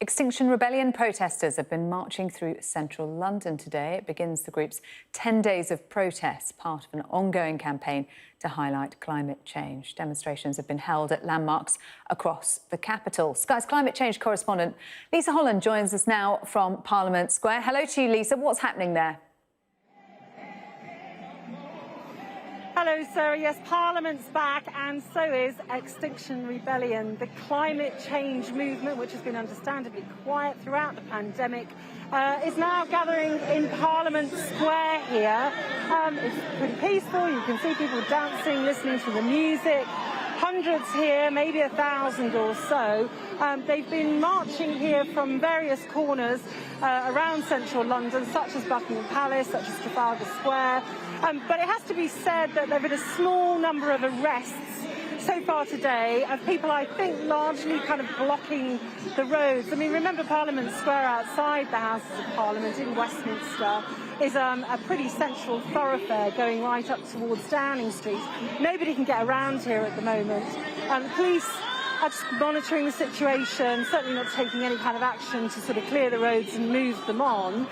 Extinction Rebellion protesters have been marching through central London today. It begins the group's 10 days of protest, part of an ongoing campaign to highlight climate change. Demonstrations have been held at landmarks across the capital. Sky's climate change correspondent Lisa Holland joins us now from Parliament Square. Hello to you, Lisa. What's happening there? Hello, Sarah. Yes, Parliament's back, and so is Extinction Rebellion. The climate change movement, which has been understandably quiet throughout the pandemic, is now gathering in Parliament Square here. It's pretty peaceful. You can see people dancing, listening to the music. Hundreds here, maybe 1,000 or so. They've been marching here from various corners around central London, such as Buckingham Palace, such as Trafalgar Square. But it has to be said that there have been a small number of arrests so far today of people, I think, largely kind of blocking the roads. I mean, remember Parliament Square outside the Houses of Parliament in Westminster is a pretty central thoroughfare going right up towards Downing Street. Nobody can get around here at the moment. The police are just monitoring the situation, certainly not taking any kind of action to sort of clear the roads and move them on.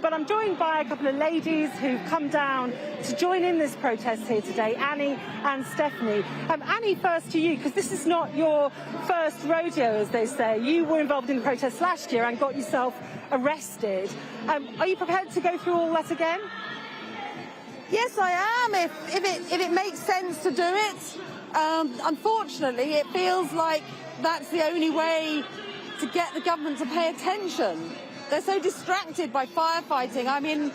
But I'm joined by a couple of ladies who've come down to join in this protest here today, Annie and Stephanie. Annie, first to you, because this is not your first rodeo, as they say. You were involved in the protest last year and got yourself arrested. Are you prepared to go through all that again? Yes, I am, if it makes sense to do it. Unfortunately, it feels like that's the only way to get the government to pay attention. They're so distracted by firefighting. I mean,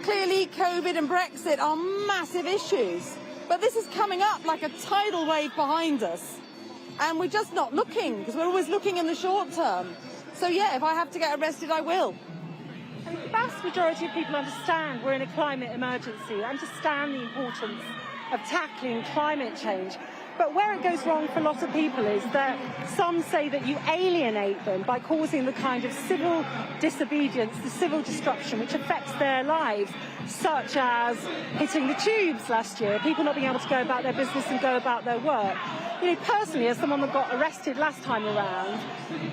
clearly COVID and Brexit are massive issues, but this is coming up like a tidal wave behind us, and we're just not looking, because we're always looking in the short term. So yeah, if I have to get arrested, I will. And the vast majority of people understand we're in a climate emergency, understand the importance of tackling climate change. But where it goes wrong for a lot of people is that some say that you alienate them by causing the kind of civil disobedience, the civil disruption which affects their lives, such as hitting the tubes last year, people not being able to go about their business and go about their work. You know, personally, as someone that got arrested last time around,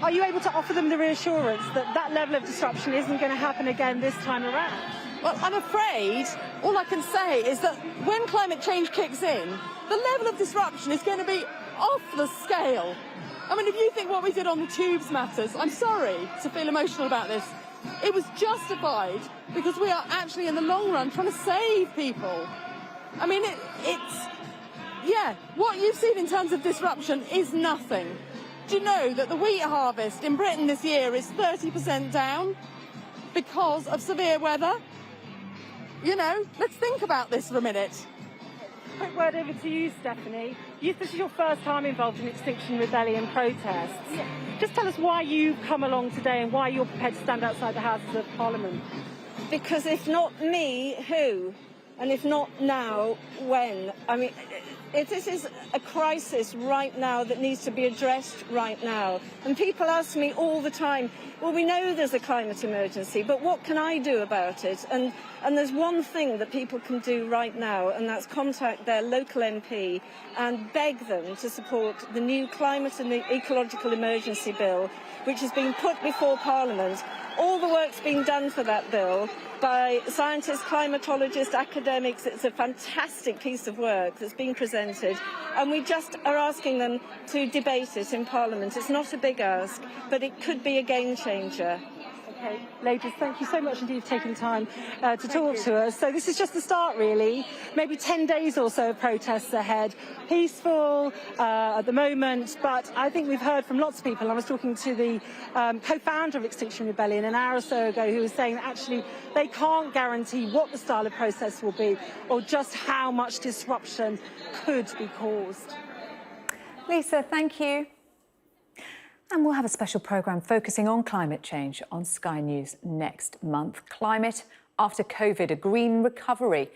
are you able to offer them the reassurance that that level of disruption isn't going to happen again this time around? Well, I'm afraid all I can say is that when climate change kicks in, the level of disruption is going to be off the scale. I mean, if you think what we did on the tubes matters, I'm sorry to feel emotional about this. It was justified because we are actually, in the long run, trying to save people. I mean, yeah, what you've seen in terms of disruption is nothing. Do you know that the wheat harvest in Britain this year is 30% down because of severe weather? You know, let's think about this for a minute. Quick word over to you, Stephanie. This is your first time involved in Extinction Rebellion protests. Yeah. Just tell us why you've come along today and why you're prepared to stand outside the Houses of Parliament. Because if not me, who? And if not now, when? I mean, this is a crisis right now that needs to be addressed right now. And people ask me all the time, well, we know there's a climate emergency, but what can I do about it? And there's one thing that people can do right now, and that's contact their local MP and beg them to support the new Climate and Ecological Emergency Bill, which has been put before Parliament. All the work's being done for that bill by scientists, climatologists, academics. It's a fantastic piece of work that's been presented, and we just are asking them to debate it in Parliament. It's not a big ask, but it could be a game changer. Okay, ladies, thank you so much indeed for taking the time to talk to us. So this is just the start, really. Maybe 10 days or so of protests ahead. Peaceful at the moment, but I think we've heard from lots of people. I was talking to the co-founder of Extinction Rebellion an hour or so ago, who was saying that actually they can't guarantee what the style of process will be or just how much disruption could be caused. Lisa, thank you. And we'll have a special programme focusing on climate change on Sky News next month. Climate after COVID, a green recovery.